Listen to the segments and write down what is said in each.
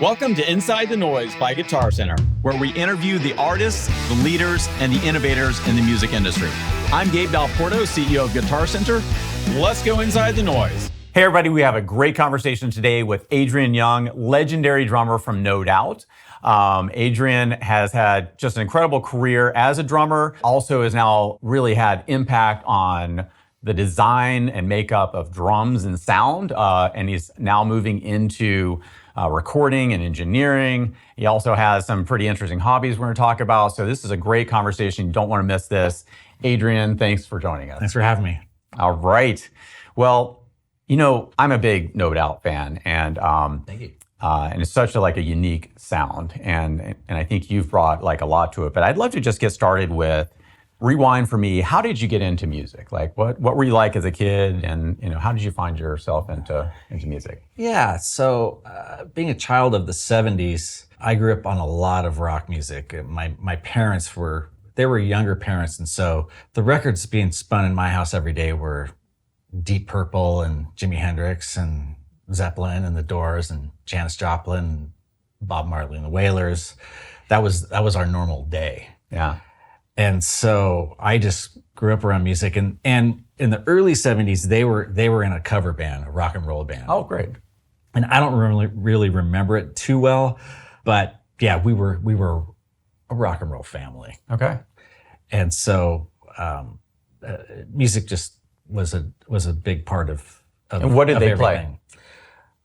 Welcome to Inside the Noise by Guitar Center, where we interview the artists, the leaders, and the innovators in the music industry. I'm Gabe Dalporto, CEO of Guitar Center. Let's go inside the noise. Hey everybody, we have a great conversation today with Adrian Young, legendary drummer from No Doubt. Adrian has had just an incredible career as a drummer, also has now really had impact on the design and makeup of drums and sound, and he's now moving into recording and engineering. He also has some pretty interesting hobbies we're going to talk about. So this is a great conversation. You don't want to miss this. Adrian, thanks for joining us. Thanks for having me. All right. Well, you know, I'm a big No Doubt fan, and Thank you. And it's such a unique sound, and I think you've brought a lot to it. But I'd love to just get started with rewind for me. How did you get into music? What were you like as a kid, and how did you find yourself into music? Yeah, so being a child of the 70s, I grew up on a lot of rock music. My parents were younger parents, and so the records being spun in my house every day were Deep Purple and Jimi Hendrix and Zeppelin and The Doors and Janis Joplin and Bob Marley and the Wailers. That was our normal day. Yeah. And so I just grew up around music, and in the early 70s, they were in a cover band, a rock and roll band. Oh, great. And I don't really remember it too well, but yeah, we were a rock and roll family. Okay. And so music just was a big part of And what did they everything.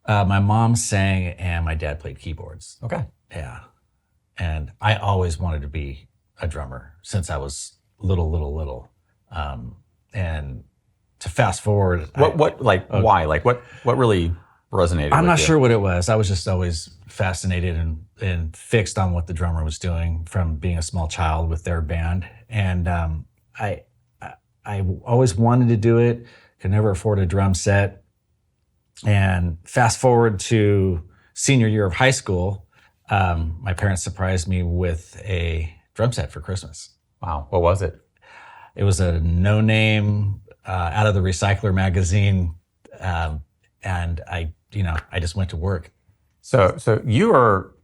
Play? My mom sang and my dad played keyboards. Okay. Yeah. And I always wanted to be a drummer since I was little. And to fast forward, Why? What really resonated? I'm with not you? sure what it was. I was just always fascinated and fixed on what the drummer was doing from being a small child with their band. And I always wanted to do it, could never afford a drum set. And fast forward to senior year of high school, my parents surprised me with a drum set for Christmas. Wow. What was it? It was a no-name out of the Recycler magazine, and I just went to work. So you are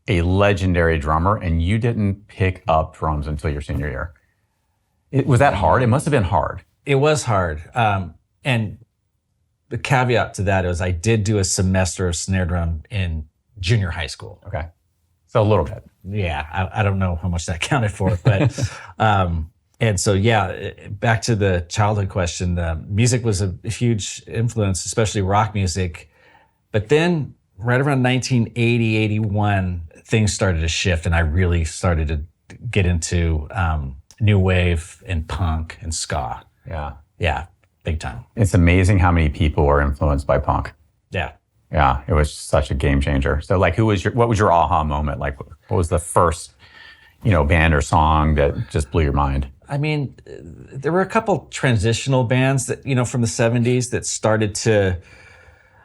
a legendary drummer, and you didn't pick up drums until your senior year. Was that hard? It must have been hard. It was hard, and the caveat to that is I did do a semester of snare drum in junior high school. Okay. So a little bit. Yeah, I don't know how much that counted for, but and so yeah, back to the childhood question. Music was a huge influence, especially rock music. But then, right around 1980, 81, things started to shift, and I really started to get into new wave and punk and ska. Yeah, big time. It's amazing how many people are influenced by punk. Yeah, it was such a game changer. So what was your aha moment? What was the first, band or song that just blew your mind? I mean, there were a couple transitional bands that, from the 70s that started to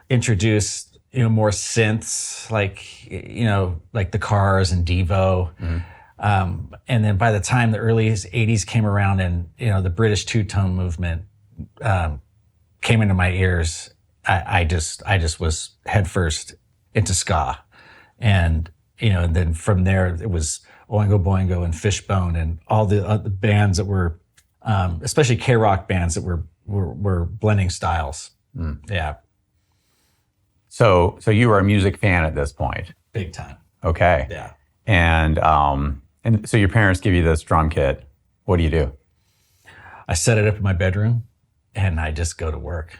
introduce, more synths, like the Cars and Devo. Mm-hmm. And then by the time the early 80s came around and, the British two-tone movement came into my ears, I just was headfirst into ska. And, and then from there it was Oingo Boingo and Fishbone and all the other bands that were, especially K-rock bands that were blending styles. Mm. Yeah. So you were a music fan at this point? Big time. Okay. Yeah. And so your parents give you this drum kit. What do you do? I set it up in my bedroom and I just go to work.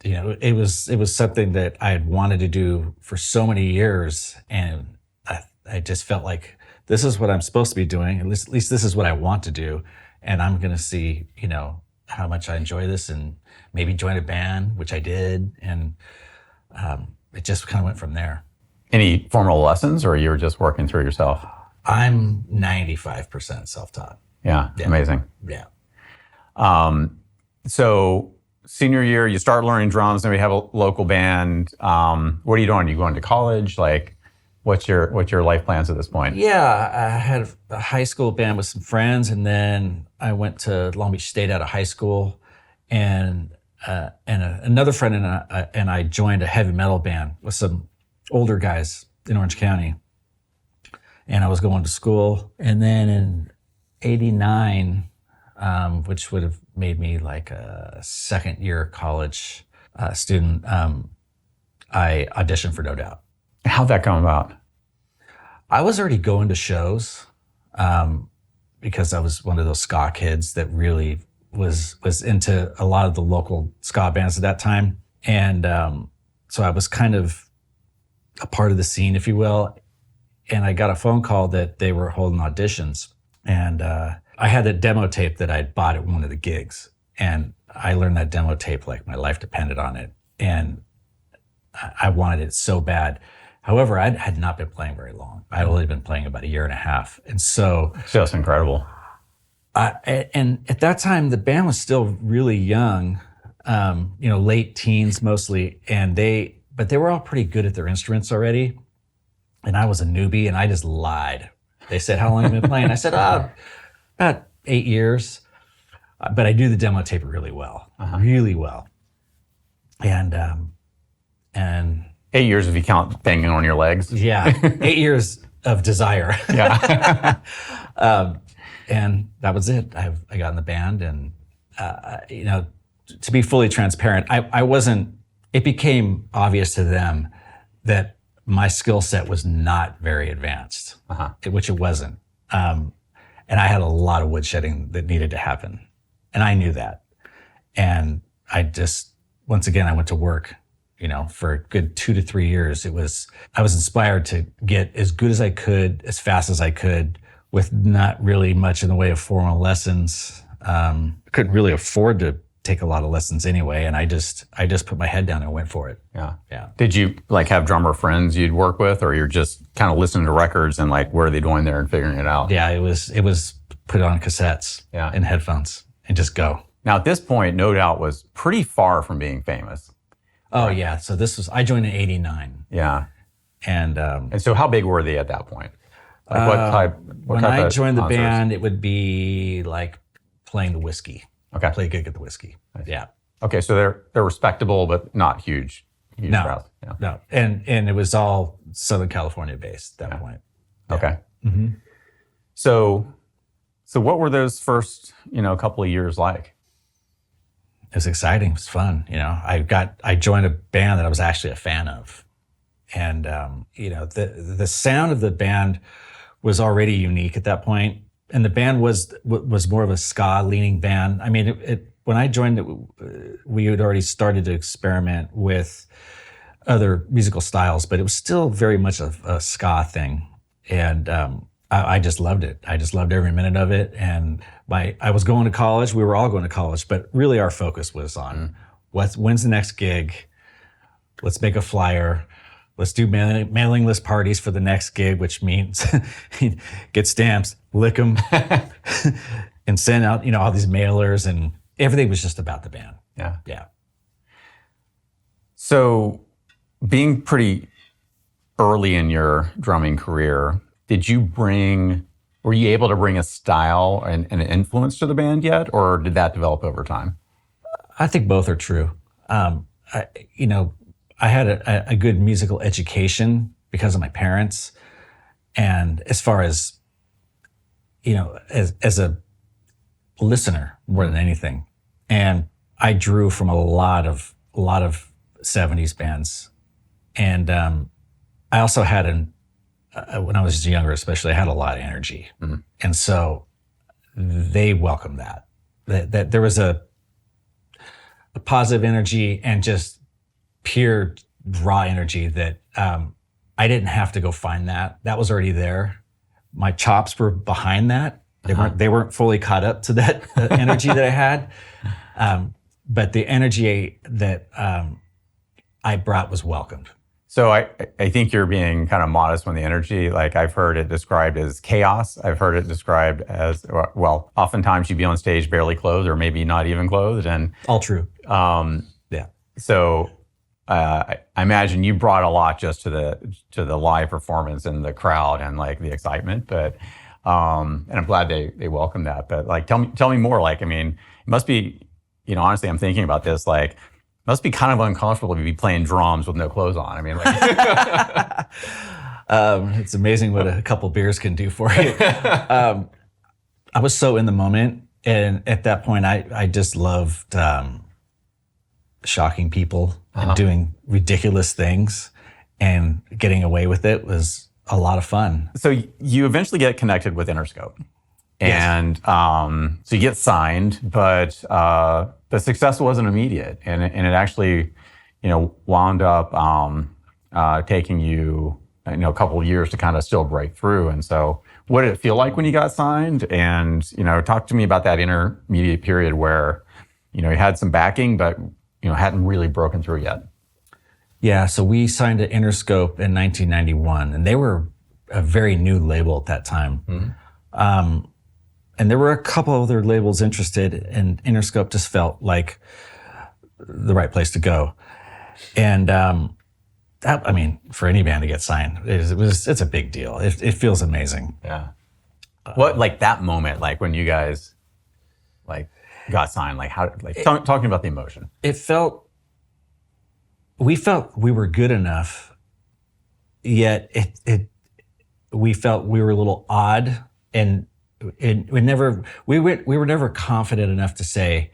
It was something that I had wanted to do for so many years, and I just felt like this is what I'm supposed to be doing. At least this is what I want to do, and I'm gonna see how much I enjoy this, and maybe join a band, which I did, and it just kind of went from there. Any formal lessons, or you were just working through yourself? I'm 95% self-taught. Yeah, amazing. Yeah. So senior year, you start learning drums, then we have a local band. What are you doing? Are you going to college? What's your life plans at this point? Yeah, I had a high school band with some friends, and then I went to Long Beach State out of high school, and another friend and I joined a heavy metal band with some older guys in Orange County. And I was going to school. And then in 89, which would have made me like a second year college student, I auditioned for No Doubt. How'd that come about? I was already going to shows because I was one of those ska kids that really was into a lot of the local ska bands at that time. And so I was kind of a part of the scene, if you will. And I got a phone call that they were holding auditions. And I had a demo tape that I'd bought at one of the gigs. And I learned that demo tape like my life depended on it. And I wanted it so bad. However, I had not been playing very long. I'd only been playing about a year and a half. And so... Just incredible. And at that time, the band was still really young, late teens mostly. But they were all pretty good at their instruments already. And I was a newbie, and I just lied. They said, how long have you been playing? I said, about 8 years. But I do the demo tape really well, really well. And 8 years if you count banging on your legs. Yeah, 8 years of desire. Yeah. And that was it. I got in the band, and to be fully transparent, I wasn't. It became obvious to them that my skill set was not very advanced, which it wasn't. And I had a lot of woodshedding that needed to happen, and I knew that. And I just, once again, I went to work. For a good 2 to 3 years, I was inspired to get as good as I could, as fast as I could, with not really much in the way of formal lessons. I couldn't really afford to take a lot of lessons anyway, and I just put my head down and went for it. Yeah. Did you have drummer friends you'd work with, or you're just kind of listening to records and what are they doing there and figuring it out? Yeah, it was put on cassettes and headphones and just go. Now at this point, No Doubt was pretty far from being famous. Oh yeah, so I joined in 89. Yeah. And so how big were they at that point? What type when I joined the band, it would be like playing the whiskey. Okay. Play a gig at the whiskey. Nice. Yeah. Okay, so they're respectable but not huge crowds. Yeah. No. And it was all Southern California based at that point. Yeah. Okay. Mm-hmm. So what were those first, couple of years like? It was exciting. It was fun. I joined a band that I was actually a fan of. And, the sound of the band was already unique at that point. And the band was more of a ska leaning band. I mean, when I joined it, we had already started to experiment with other musical styles, but it was still very much a ska thing. And, I just loved it. I just loved every minute of it. And I was going to college. We were all going to college, but really our focus was on when's the next gig? Let's make a flyer. Let's do mailing list parties for the next gig, which means get stamps, lick them, and send out all these mailers, and everything was just about the band. Yeah. So, being pretty early in your drumming career, were you able to bring a style and an influence to the band yet, or did that develop over time? I think both are true. I had a good musical education because of my parents, and as far as as a listener more than anything, and I drew from a lot of 70s bands, and I also had when I was younger, especially, I had a lot of energy. Mm-hmm. And so they welcomed that there was a positive energy and just pure raw energy that I didn't have to go find that. That was already there. My chops were behind that. They weren't fully caught up to that energy that I had. But the energy that I brought was welcomed. So I think you're being kind of modest on the energy. I've heard it described as chaos. I've heard it described as, oftentimes you'd be on stage barely clothed or maybe not even clothed. And all true. Yeah. So I imagine you brought a lot just to the live performance and the crowd and the excitement. But and I'm glad they welcomed that. But tell me more. It must be, honestly, I'm thinking about this. Must be kind of uncomfortable to be playing drums with no clothes on. It's amazing what a couple beers can do for you. I was so in the moment, and at that point, I just loved shocking people and doing ridiculous things, and getting away with it was a lot of fun. So you eventually get connected with Interscope, and so you get signed, but the success wasn't immediate, and it actually, wound up taking you, a couple of years to kind of still break through. And so, what did it feel like when you got signed? And talk to me about that intermediate period where, you had some backing, but hadn't really broken through yet. Yeah, so we signed to Interscope in 1991, and they were a very new label at that time. Mm-hmm. And there were a couple other labels interested, and Interscope just felt like the right place to go. And for any band to get signed, it's a big deal. It feels amazing. Yeah. What, like that moment, like when you guys got signed, talking about the emotion. We felt we were good enough, yet we felt we were a little odd, and we were never confident enough to say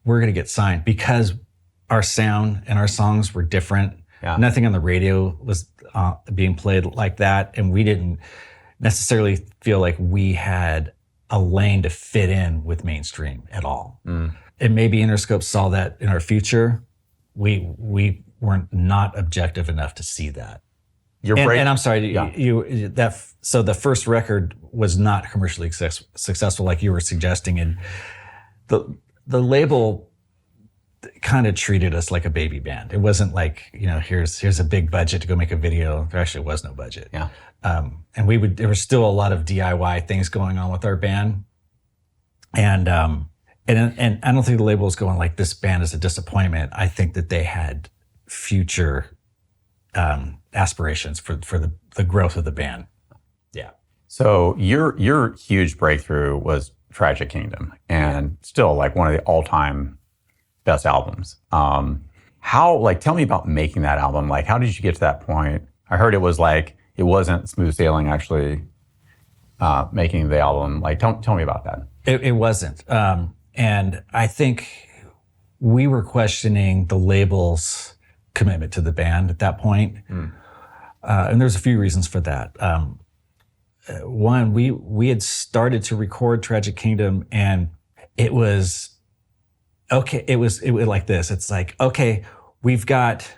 we're going to get signed, because our sound and our songs were different. Yeah. Nothing on the radio was being played like that, and we didn't necessarily feel like we had a lane to fit in with mainstream at all. Mm. And maybe Interscope saw that in our future. We weren't not objective enough to see that. And I'm sorry, so the first record was not commercially successful, like you were suggesting, and the label kind of treated us like a baby band. It wasn't like, here's a big budget to go make a video. There actually was no budget. Yeah. And there was still a lot of DIY things going on with our band. And I don't think the label was going like, this band is a disappointment. I think that they had future aspirations for the growth of the band. Yeah. So your huge breakthrough was Tragic Kingdom, and still like one of the all-time best albums. Tell me about making that album. Like, how did you get to that point? I heard it wasn't smooth sailing actually making the album. Like, tell me about that. It wasn't. And I think we were questioning the label's commitment to the band at that point. Mm. And there's a few reasons for that. One, we had started to record Tragic Kingdom, and it was okay. It was like this. It's like, okay, we've got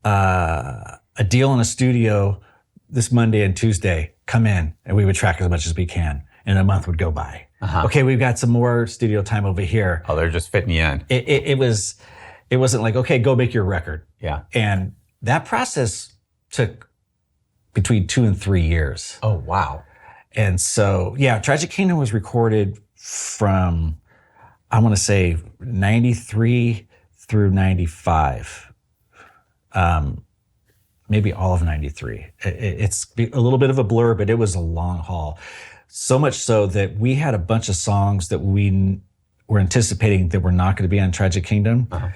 a deal in a studio this Monday and Tuesday. Come in, and we would track as much as we can, and a month would go by. Uh-huh. Okay, we've got some more studio time over here. Oh, they're just fitting you in. It wasn't like, okay, go make your record. Yeah. And that process took between 2 and 3 years. Oh, wow. And so, yeah, Tragic Kingdom was recorded from, I want to say, 93 through 95. Maybe all of 93. It's a little bit of a blur, but it was a long haul. So much so that we had a bunch of songs that we were anticipating that were not going to be on Tragic Kingdom. Uh-huh.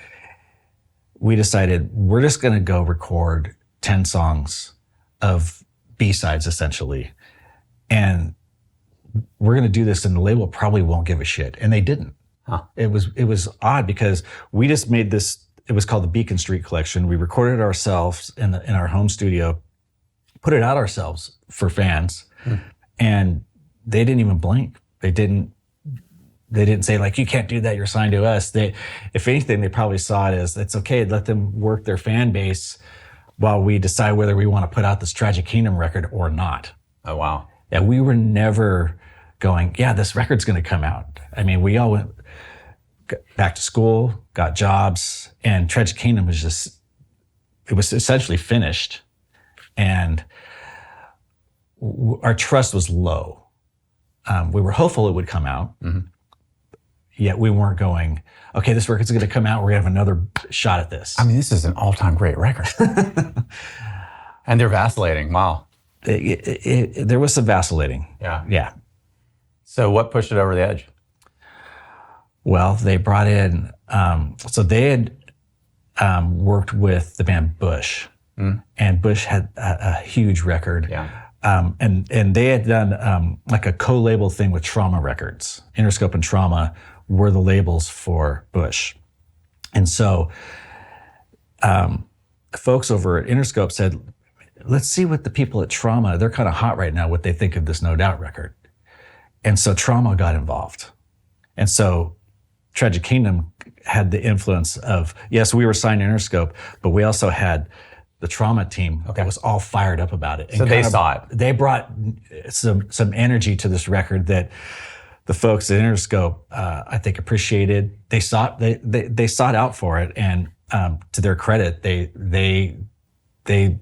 We decided we're just going to go record 10 songs of B-sides, essentially. And we're going to do this, and the label probably won't give a shit. And they didn't. Huh. It was odd, because we just made this, it was called the Beacon Street Collection. We recorded it ourselves in our home studio, put it out ourselves for fans. And they didn't even blink. They didn't say like, you can't do that, you're signed to us. If anything, they probably saw it as, it's okay, let them work their fan base while we decide whether we want to put out this Tragic Kingdom record or not. Oh, wow. Yeah, we were never going, yeah, this record's going to come out. I mean, we all went back to school, got jobs, and Tragic Kingdom was it was essentially finished. And our trust was low. We were hopeful it would come out. Mm-hmm. Yet we weren't going, okay, this record's going to come out. We're going to have another shot at this. I mean, this is an all-time great record. And they're vacillating. Wow. There was some vacillating. Yeah. Yeah. So what pushed it over the edge? Well, they brought in, so they had worked with the band Bush and Bush had a huge record. Yeah. And they had done like a co-label thing with Trauma Records. Interscope and Trauma were the labels for Bush. And so folks over at Interscope said, let's see what the people at Trauma, they're kind of hot right now, what they think of this No Doubt record. And so Trauma got involved. And so Tragic Kingdom had the influence of, yes, we were signed to Interscope, but we also had the Trauma team that was all fired up about it. And So they saw it. They brought some energy to this record that the folks at Interscope, I think, appreciated. They sought out for it, and to their credit, they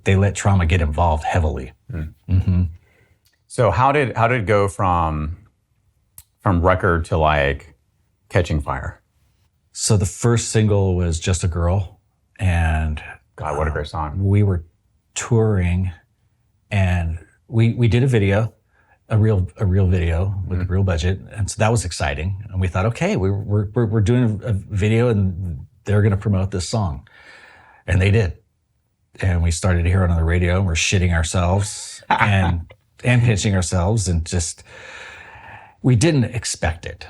let Trauma get involved heavily. So how did it go from record to like catching fire? So the first single was Just a Girl, and God, what a great song. we were touring, and we did a video, a real video with a real budget, and so that was exciting. And we thought, okay, we're doing a video, and they're going to promote this song, and they did. And we started to hear it on the radio, and we're shitting ourselves and pinching ourselves, and just we didn't expect it.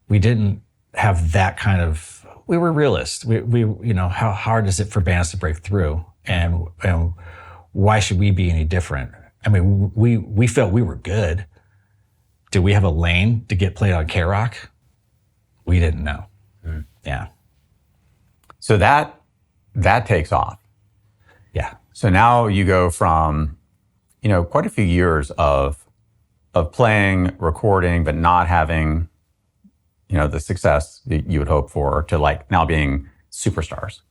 We didn't have that kind of. We were realists. We you know, how hard is it for bands to break through, and why should we be any different? I mean, we felt we were good. Did we have a lane to get played on K-Rock? We didn't know. Yeah. So that takes off. Yeah. So now you go from, you know, quite a few years of playing, recording, but not having, you know, the success that you would hope for, to like now being superstars.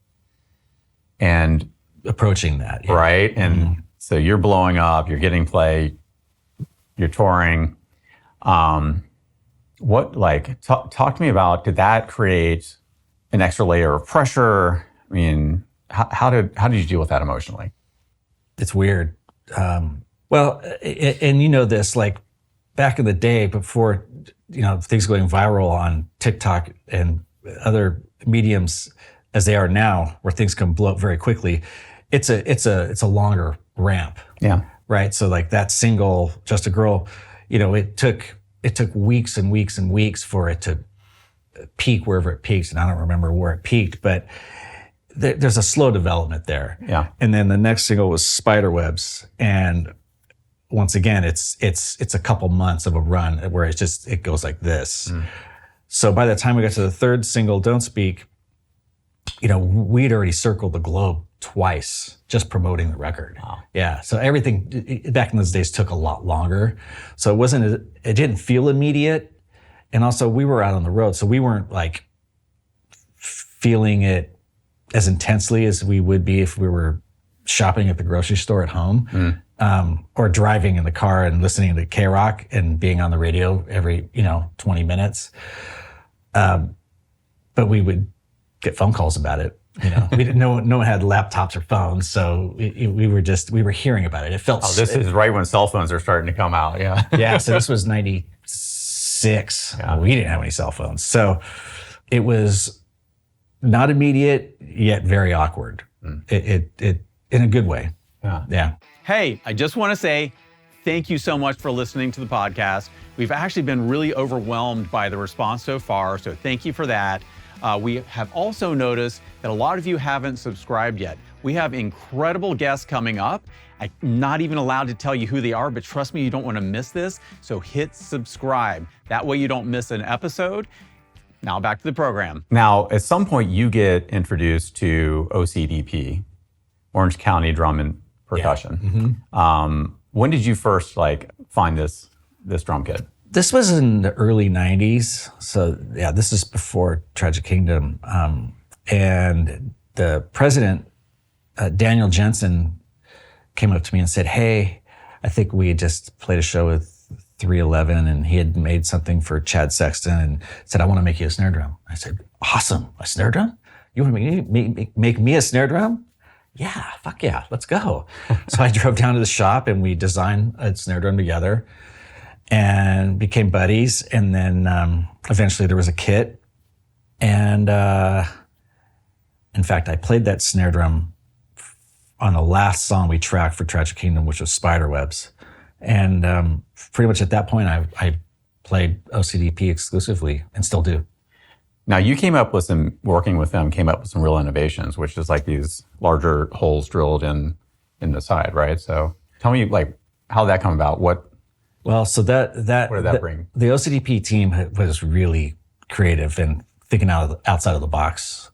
And Approaching that. Yeah. right? And so you're blowing up, you're getting play, you're touring. What, like, talk to me about, did that create an extra layer of pressure? I mean, how did you deal with that emotionally? It's weird. Well, and you know this, like back in the day before, you know, things going viral on TikTok and other mediums as they are now, where things can blow up very quickly, it's a longer ramp. Yeah. Right. So like that single, Just a Girl, you know, it took weeks and weeks and weeks for it to peak wherever it peaks. And I don't remember where it peaked, but there's a slow development there. Yeah. And then the next single was Spiderwebs. And once again, it's a couple months of a run where it goes like this. So by the time we got to the third single, Don't Speak, you know, we'd already circled the globe twice just promoting the record. Wow. Yeah. So everything back in those days took a lot longer. So it didn't feel immediate. And also we were out on the road, so we weren't like feeling it as intensely as we would be if we were shopping at the grocery store at home, or driving in the car and listening to K-Rock and being on the radio every, 20 minutes. But we would get phone calls about it. We didn't know, no one had laptops or phones. So we were hearing about it. It felt, this is right when cell phones are starting to come out. Yeah. Yeah. So this was 96. Yeah. We didn't have any cell phones. So it was not immediate, yet very awkward. It in a good way. Yeah. Hey, I just want to say thank you so much for listening to the podcast. We've actually been really overwhelmed by the response so far, so thank you for that. We have also noticed that a lot of you haven't subscribed yet. We have incredible guests coming up. I'm not even allowed to tell you who they are, but trust me, you don't want to miss this. So hit subscribe. That way you don't miss an episode. Now back to the program. Now, at some point you get introduced to OCDP, Orange County Drum and Percussion. Mm-hmm. When did you first find this drum kit? This was in the early 90s. So yeah, this is before Tragic Kingdom. And the president, Daniel Jensen, came up to me and said, hey, I think we just played a show with 311 and he had made something for Chad Sexton and said, I want to make you a snare drum. I said, awesome, a snare drum? You want to make me a snare drum? Yeah, fuck yeah, let's go. So I drove down to the shop and we designed a snare drum together and became buddies. And then eventually there was a kit. And in fact, I played that snare drum on the last song we tracked for Tragic Kingdom, which was Spiderwebs. And pretty much at that point, I played OCDP exclusively and still do. Now you working with them, came up with some real innovations, which is like these larger holes drilled in the side, right? So tell me like how that come about. What did that bring? The OCDP team was really creative and thinking outside of the box.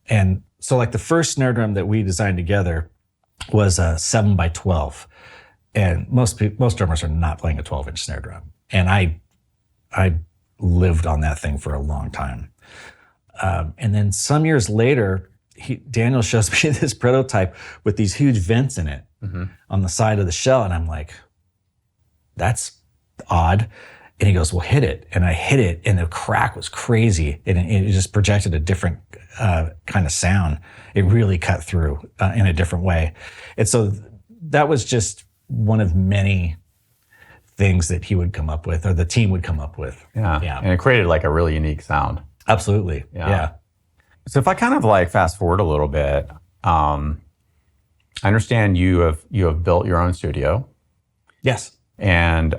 And so like the first snare drum that we designed together was a 7x12. And most drummers are not playing a 12-inch snare drum. And I lived on that thing for a long time. And then some years later, Daniel shows me this prototype with these huge vents in it on the side of the shell. And I'm like, that's odd. And he goes, well, hit it. And I hit it, and the crack was crazy. And it just projected a different kind of sound. It really cut through in a different way. And so that was just one of many things that he would come up with, or the team would come up with. Yeah. And it created like a really unique sound. Absolutely. Yeah. So if I kind of like fast forward a little bit, I understand you have built your own studio. Yes. And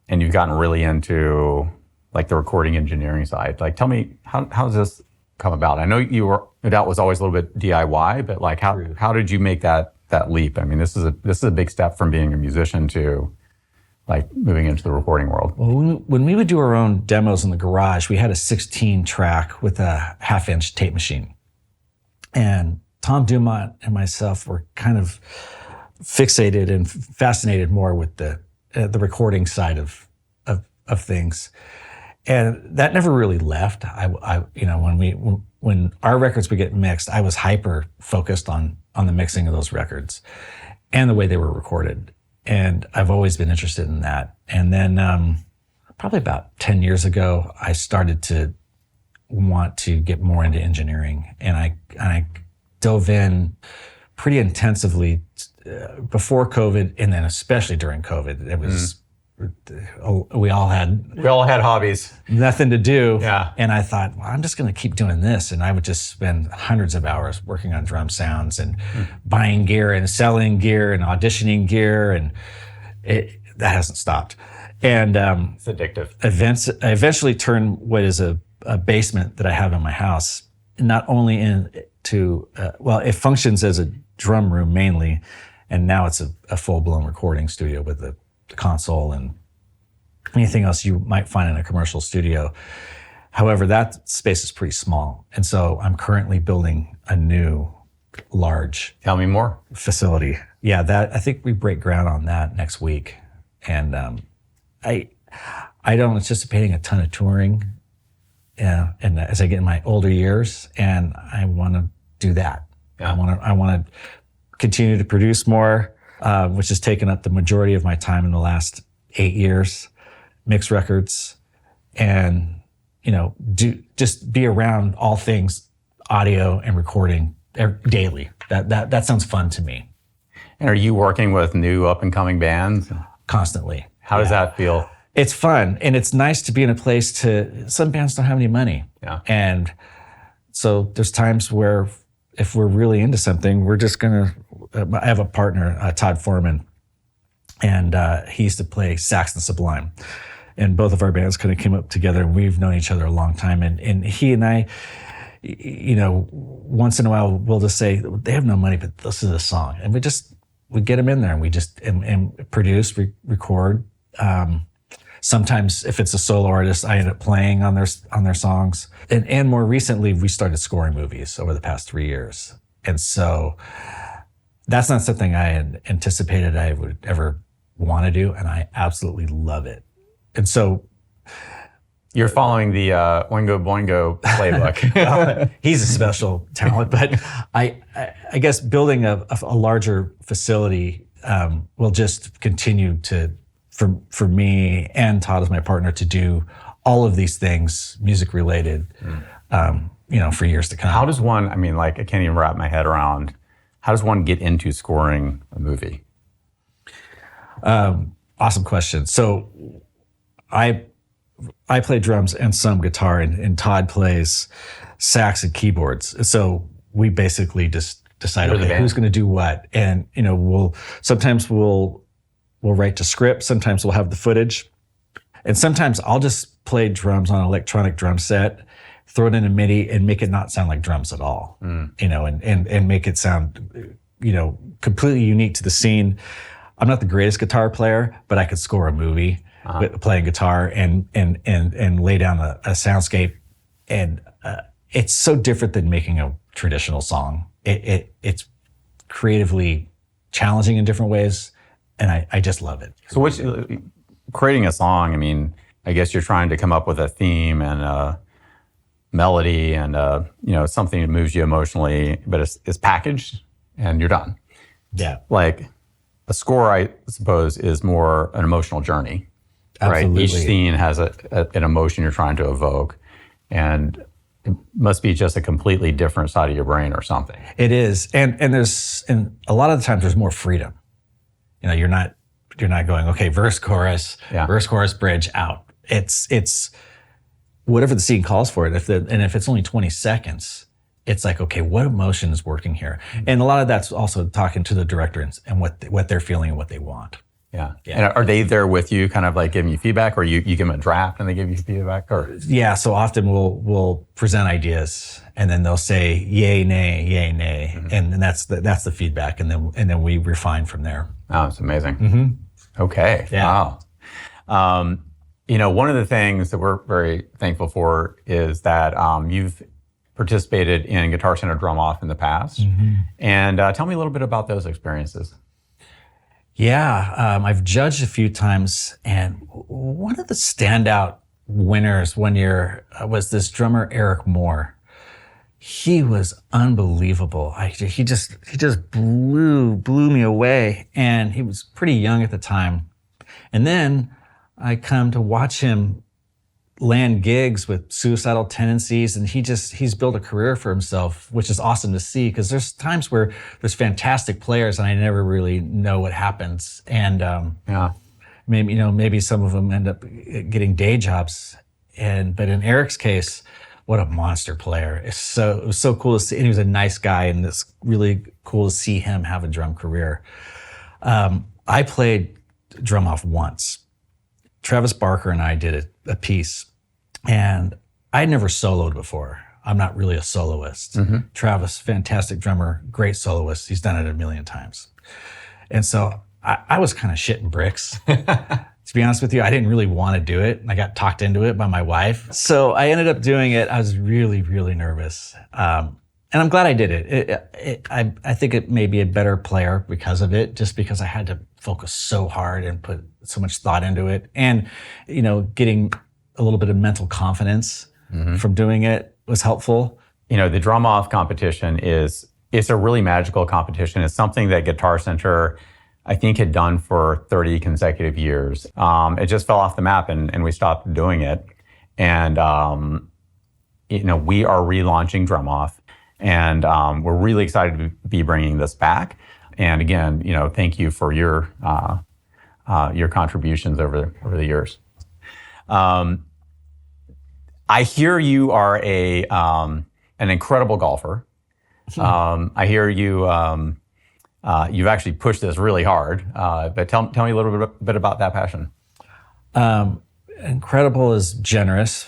you've gotten really into like the recording engineering side. Like, tell me, how does this come about? I know no doubt was always a little bit DIY, but like how did you make that leap? I mean, this is a big step from being a musician to like moving into the recording world. Well, when we would do our own demos in the garage, we had a 16 track with a 1/2-inch tape machine. And Tom Dumont and myself were kind of fixated and fascinated more with the recording side of things. And that never really left. When our records would get mixed, I was hyper focused on the mixing of those records and the way they were recorded. And I've always been interested in that. And then probably about 10 years ago, I started to want to get more into engineering. And I dove in pretty intensively before COVID, and then especially during COVID. It was we all had hobbies, nothing to do. Yeah. And I thought, well, I'm just going to keep doing this. And I would just spend hundreds of hours working on drum sounds and buying gear and selling gear and auditioning gear. And that hasn't stopped. And it's addictive. I eventually turned what is a basement that I have in my house, not only into, it functions as a drum room mainly. And now it's a full-blown recording studio with the console and anything else you might find in a commercial studio. However, that space is pretty small. And so I'm currently building a new large Tell me more. facility. Yeah, I think we break ground on that next week. And I don't anticipating a ton of touring and as I get in my older years, and I want to do that. Yeah. I want to continue to produce more, which has taken up the majority of my time in the last 8 years, mix records, and, just be around all things audio and recording daily. That sounds fun to me. And are you working with new up and coming bands? Constantly. How does that feel? It's fun, and it's nice to be in a place some bands don't have any money. Yeah. And so there's times where if we're really into something, we're just I have a partner, Todd Foreman, and he used to play sax and Sublime. And both of our bands kind of came up together, and we've known each other a long time. And he and I, once in a while, we'll just say, they have no money, but this is a song. And we get them in there, and we just and produce, record. Sometimes if it's a solo artist, I end up playing on their songs. And more recently, we started scoring movies over the past 3 years. And so that's not something I had anticipated I would ever want to do, and I absolutely love it. And so you're following the Oingo Boingo playbook. He's a special talent, but I guess building a larger facility will just continue for me and Todd as my partner to do all of these things music related, for years to come. How does one, I can't even wrap my head around, how does one get into scoring a movie? Awesome question. So I play drums and some guitar, and Todd plays sax and keyboards. So we basically just decide, You're the okay, band. who's going to do what. And, sometimes we'll write to script. Sometimes we'll have the footage. And sometimes I'll just play drums on an electronic drum set, throw it in a MIDI and make it not sound like drums at all, and make it sound, completely unique to the scene. I'm not the greatest guitar player, but I could score a movie with playing guitar and lay down a soundscape. And it's so different than making a traditional song. It's creatively challenging in different ways, and I just love it. So creating a song, I mean, I guess you're trying to come up with a theme and a melody and something that moves you emotionally, but it's packaged and you're done. Yeah. Like a score, I suppose, is more an emotional journey. Absolutely. Right? Each scene has an emotion you're trying to evoke, and it must be just a completely different side of your brain or something. It is, and a lot of the times there's more freedom. You're not going, okay, verse, chorus, bridge, out. It's whatever the scene calls for it. If it's only 20 seconds, it's like, okay, what emotion is working here? And a lot of that's also talking to the director and what they're feeling and what they want. Yeah. And are they there with you, kind of like giving you feedback, or you give them a draft and they give you feedback? Or yeah, so often we'll present ideas and then they'll say yay, nay, and that's the feedback, and then we refine from there. Oh, it's amazing. Okay. Yeah. Wow. One of the things that we're very thankful for is that you've participated in Guitar Center Drum Off in the past. And tell me a little bit about those experiences. Yeah, I've judged a few times, and one of the standout winners one year was this drummer, Eric Moore. He was unbelievable. He just blew me away, and he was pretty young at the time. And then I come to watch him land gigs with suicidal tendencies, and he's built a career for himself, which is awesome to see, because there's times where there's fantastic players and I never really know what happens. And maybe some of them end up getting day jobs. But in Eric's case, what a monster player. It was so cool to see, and he was a nice guy, and it's really cool to see him have a drum career. I played Drum Off once. Travis Barker and I did a piece, and I'd never soloed before. I'm not really a soloist. Travis, fantastic drummer, great soloist. He's done it a million times. And so I was kind of shitting bricks. To be honest with you, I didn't really want to do it. I got talked into it by my wife. So I ended up doing it. I was really, really nervous. And I'm glad I did it. I think it made me a better player because of it, just because I had to focus so hard and put so much thought into it. And, getting a little bit of mental confidence from doing it was helpful. The Drum Off competition it's a really magical competition. It's something that Guitar Center, I think, had done for 30 consecutive years. It just fell off the map and we stopped doing it. And, we are relaunching Drum Off. And we're really excited to be bringing this back. And again, thank you for your contributions over the years. I hear you are an incredible golfer. I hear you you've actually pushed this really hard. But tell me a little bit about that passion. Incredible is generous.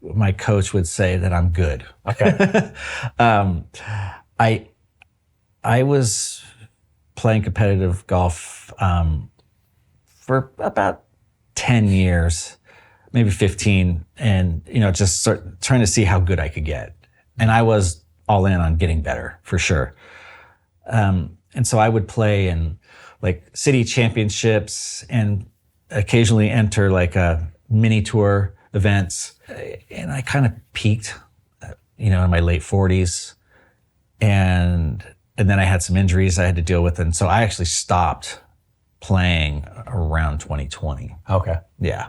My coach would say that I'm good. Okay. I was playing competitive golf for about 10 years, maybe 15, and just trying to see how good I could get. And I was all in on getting better, for sure. And so I would play in like city championships and occasionally enter like a mini tour events. And I kind of peaked, in my late 40s. And then I had some injuries I had to deal with. And so I actually stopped playing around 2020. Okay. Yeah.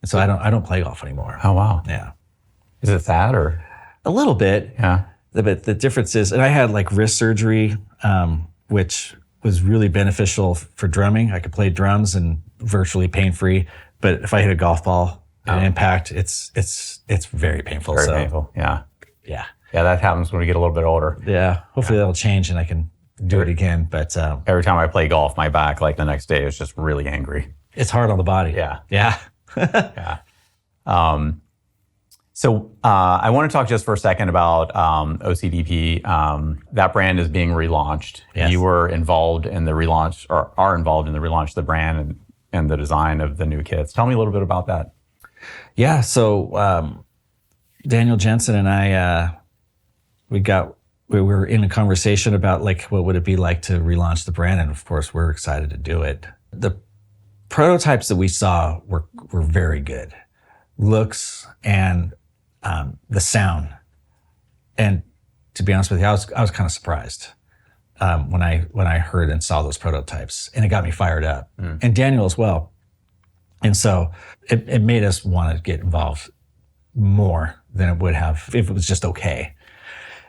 And so I don't play golf anymore. Oh, wow. Yeah. Is it sad or? A little bit. Yeah. But the difference is, and I had like wrist surgery, which was really beneficial for drumming. I could play drums and virtually pain-free. But if I hit a golf ball, an impact, it's very painful. Very painful. Yeah. Yeah. Yeah, that happens when we get a little bit older. Yeah, hopefully that'll change and I can do it again. But every time I play golf, my back, like the next day, is just really angry. It's hard on the body. Yeah. Yeah. Yeah. So I want to talk just for a second about OCDP. That brand is being relaunched. Yes. You were involved in the relaunch, or are involved in the relaunch of the brand and the design of the new kits. Tell me a little bit about that. Yeah. So Daniel Jensen and I, we were in a conversation about like what would it be like to relaunch the brand, and of course we're excited to do it. The prototypes that we saw were very good, looks and the sound. And to be honest with you, I was kind of surprised when I heard and saw those prototypes, and it got me fired up, and Daniel as well. And so it made us want to get involved more than it would have if it was just okay.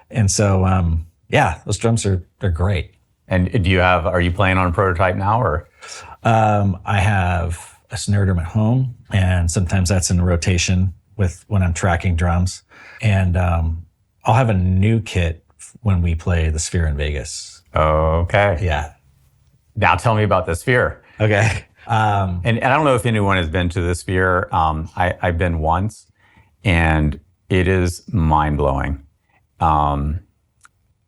And so, yeah, those drums they're great. And are you playing on a prototype now, or? I have a snare drum at home, and sometimes that's in rotation when I'm tracking drums. And I'll have a new kit when we play the Sphere in Vegas. Okay. Yeah. Now tell me about the Sphere. Okay. And I don't know if anyone has been to the Sphere. I've been once, and it is mind-blowing.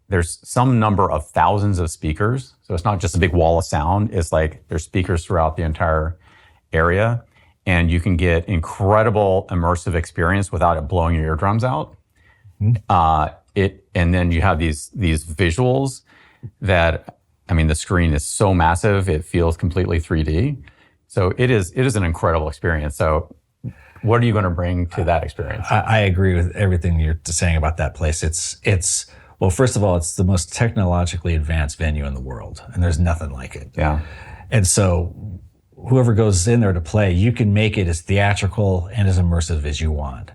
There's some number of thousands of speakers. So it's not just a big wall of sound. It's like there's speakers throughout the entire area, and you can get incredible immersive experience without it blowing your eardrums out. And then you have these visuals that, I mean, the screen is so massive, it feels completely 3D. So it is an incredible experience. So what are you going to bring to that experience? I agree with everything you're saying about that place. It's well, first of all, it's the most technologically advanced venue in the world, and there's nothing like it. Yeah. And so whoever goes in there to play, you can make it as theatrical and as immersive as you want.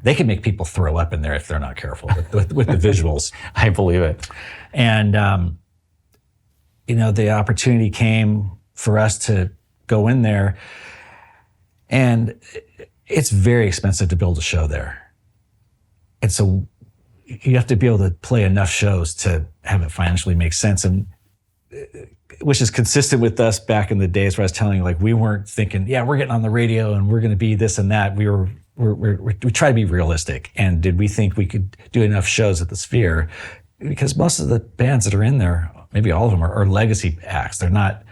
They can make people throw up in there if they're not careful with the visuals. I believe it. And, the opportunity came for us to go in there, and it's very expensive to build a show there. And so you have to be able to play enough shows to have it financially make sense. And which is consistent with us back in the days where I was telling you, like, we weren't thinking, yeah, we're getting on the radio and we're going to be this and that. We try to be realistic. And did we think we could do enough shows at the Sphere? Because most of the bands that are in there, maybe all of them are legacy acts. They're not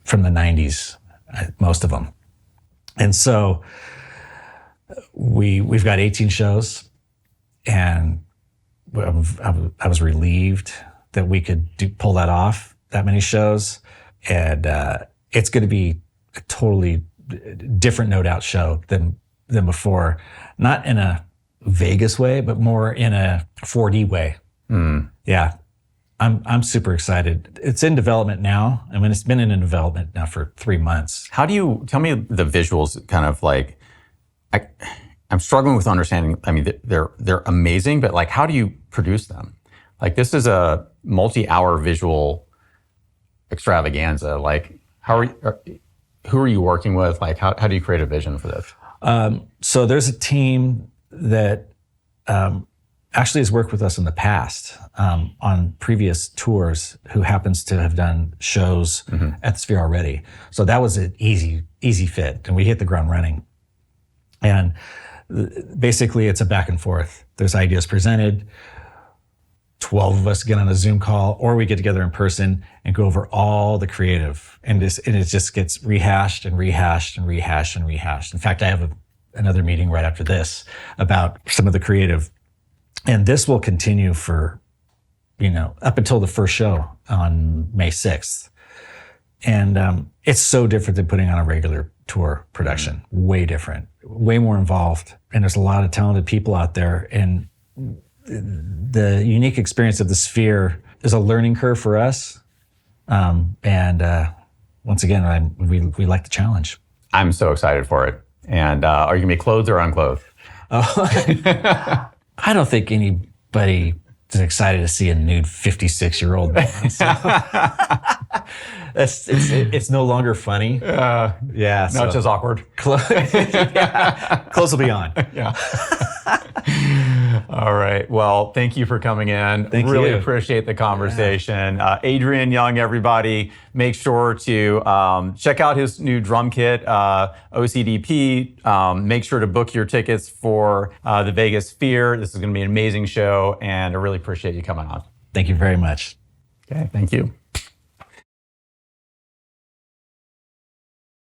from the 90s, most of them. And so we've got 18 shows, and I was relieved that we could pull that off, that many shows. And it's going to be a totally different, no doubt, show than before. Not in a Vegas way, but more in a 4D way. Yeah. I'm super excited. It's in development now. I mean, it's been in development now for 3 months. How do you tell me the visuals? Kind of like, I'm struggling with understanding. I mean, they're amazing, but like, how do you produce them? Like, this is a multi-hour visual extravaganza. Like, who are you working with? Like, how do you create a vision for this? So there's a team that actually has worked with us in the past on previous tours, who happens to have done shows at the Sphere already. So that was an easy fit, and we hit the ground running. And basically, it's a back and forth. There's ideas presented. 12 of us get on a Zoom call, or we get together in person and go over all the creative, and it just gets rehashed and rehashed and rehashed and rehashed. In fact, I have another meeting right after this about some of the creative, and this will continue for, up until the first show on May 6th. And it's so different than putting on a regular tour production. Way different, way more involved, and there's a lot of talented people out there. And the unique experience of the Sphere is a learning curve for us. And once again, we like the challenge. I'm so excited for it. And are you gonna be clothed or unclothed? I don't think anybody is excited to see a nude 56-year-old man. So. It's no longer funny. Yeah. No, it's just awkward. Close will be on. Yeah. All right. Well, thank you for coming in. Thank really you. appreciate the conversation. Adrian Young, everybody, make sure to check out his new drum kit, OCDP. Make sure to book your tickets for the Vegas Sphere. This is going to be an amazing show, and I really appreciate you coming on. Thank you very much. Okay. Thank you.